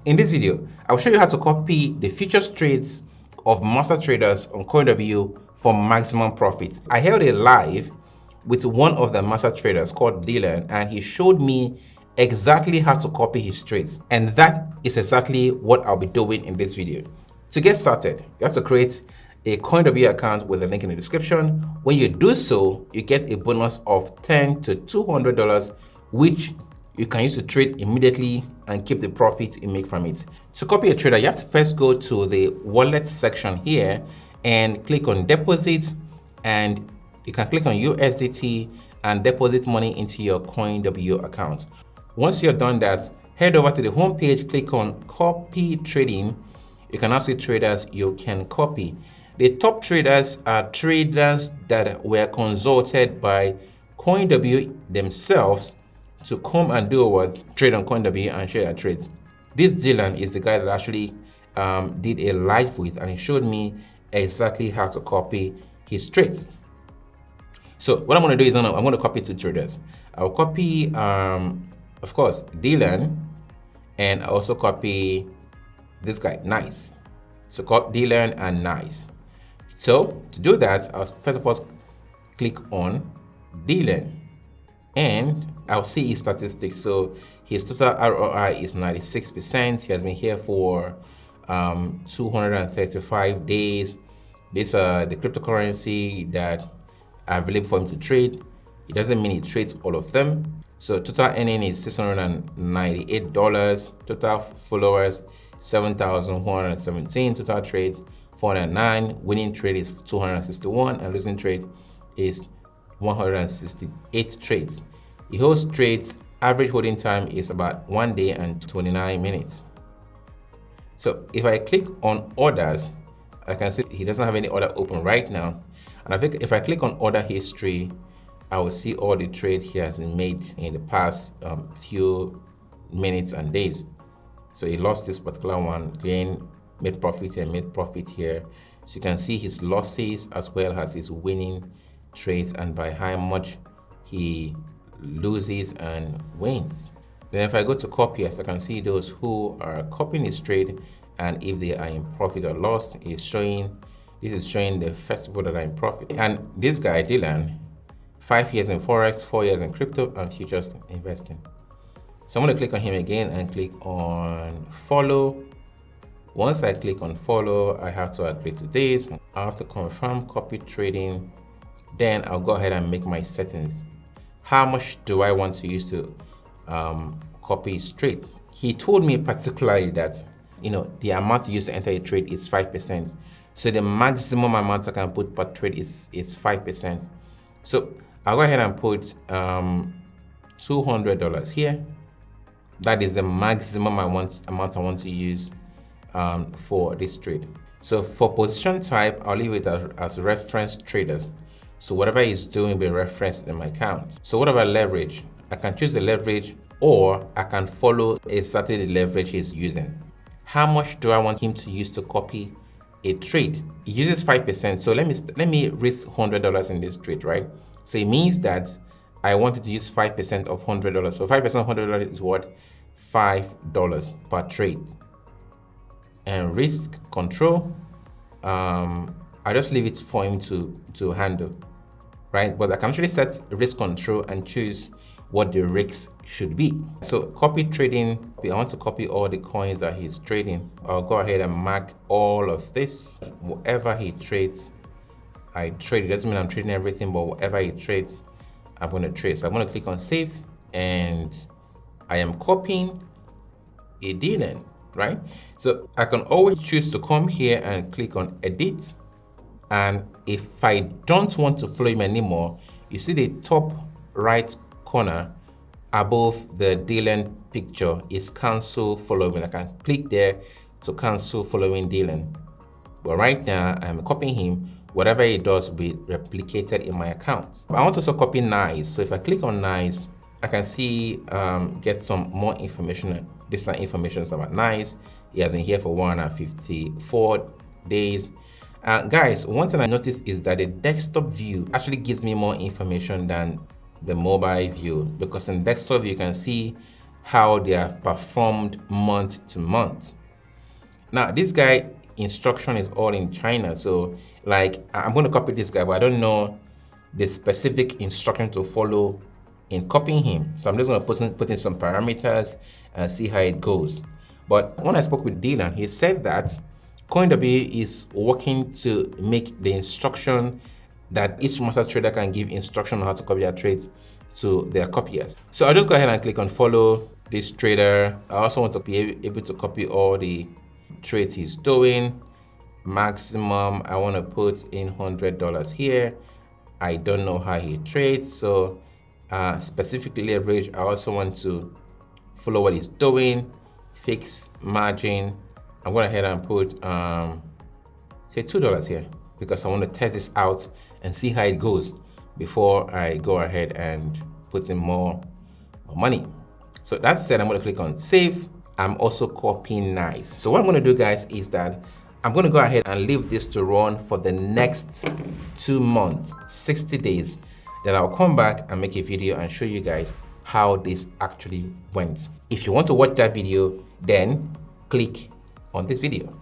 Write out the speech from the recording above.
In this video, I'll show you how to copy the futures trades of master traders on CoinW for maximum profit. I held a live with one of the master traders called Dylan, and he showed me exactly how to copy his trades. And that is exactly what I'll be doing in this video. To get started, you have to create a CoinW account with a link in the description. When you do so, you get a bonus of $10 to $200, which you can use to trade immediately and keep the profit you make from it. To copy a trader, you have to first go to the wallet section here and click on deposit, and you can click on USDT and deposit money into your CoinW account. Once you're done that, head over to the home page, click on copy trading. You can now see traders you can copy. The top traders are traders that were consulted by CoinW themselves to come and do what? Trade on CoinW and share their trades. This Dylan is the guy that actually did a live with, and he showed me exactly how to copy his trades. So what I'm going to do is I'm going to copy two traders. I'll copy, of course, Dylan, and I also copy this guy, Nice. So copy Dylan and Nice. So to do that, I'll first of all click on Dylan, and I'll see his statistics. So his total ROI is 96%. He has been here for 235 days. These are the cryptocurrency that are available for him to trade. It doesn't mean he trades all of them. So total earning is $698. Total followers 7,117. Total trades 409. Winning trade is 261, and losing trade is 168 trades. He holds trades. Average holding time is about 1 day and 29 minutes. So if I click on orders, I can see he doesn't have any order open right now. And I think if I click on order history, I will see all the trade he has made in the past few minutes and days. So he lost this particular one, gain, made profit here, made profit here. So you can see his losses as well as his winning trades and by how much he loses and wins. Then if I go to copy, as I can see those who are copying his trade, and if they are in profit or loss, this is showing the first people that are in profit. And this guy Dylan, 5 years in forex, 4 years in crypto and futures investing. So I'm going to click on him again and click on follow. Once I click on follow, I have to agree to this. I have to confirm copy trading. Then I'll go ahead and make my settings. How much do I want to use to copy his trade? He told me particularly that the amount to use to enter a trade is 5%. So the maximum amount I can put per trade is 5%. So I'll go ahead and put $200 here. That is the maximum amount I want to use for this trade. So for position type, I'll leave it as reference traders. So whatever he's doing will be referenced in my account. So what about leverage? I can choose the leverage, or I can follow exactly the leverage he's using. How much do I want him to use to copy a trade? He uses 5%. So let me risk $100 in this trade, right? So it means that I want to use 5% of $100. So 5% of $100 is what? $5 per trade. And risk control, I just leave it for him to handle, right? But I can actually set risk control and choose what the risks should be. So copy trading, I want to copy all the coins that he's trading. I'll go ahead and mark all of this. Whatever he trades, I trade. It doesn't mean I'm trading everything, but whatever he trades, I'm going to trade. So I'm going to click on save, and I am copying a Dylan, right? So I can always choose to come here and click on edit. And if I don't want to follow him anymore, you see the top right corner above the Dylan picture is cancel following. I can click there to cancel following Dylan. But right now I'm copying him. Whatever he does will be replicated in my account. I want to also copy Nice. So if I click on Nice, I can see get some more information. This information about Nice. He has been here for 154 days. Guys, one thing I noticed is that the desktop view actually gives me more information than the mobile view, because in desktop view you can see how they have performed month to month. Now, this guy instruction is all in China. So like, I'm going to copy this guy, but I don't know the specific instruction to follow in copying him. So I'm just going to put in some parameters and see how it goes. But when I spoke with Dylan, he said that CoinW is working to make the instruction that each master trader can give instruction on how to copy their trades to their copiers. So I'll just go ahead and click on follow this trader. I also want to be able to copy all the trades he's doing. Maximum, I want to put in $100 here. I don't know how he trades, so specifically leverage, I also want to follow what he's doing. Fixed margin, I'm going ahead and put say $2 here, because I want to test this out and see how it goes before I go ahead and put in more money. So that said, I'm going to click on save. I'm also copying nice. So what I'm going to do, guys, is that I'm going to go ahead and leave this to run for the next 2 months, 60 days. Then I'll come back and make a video and show you guys how this actually went. If you want to watch that video, then click on this video.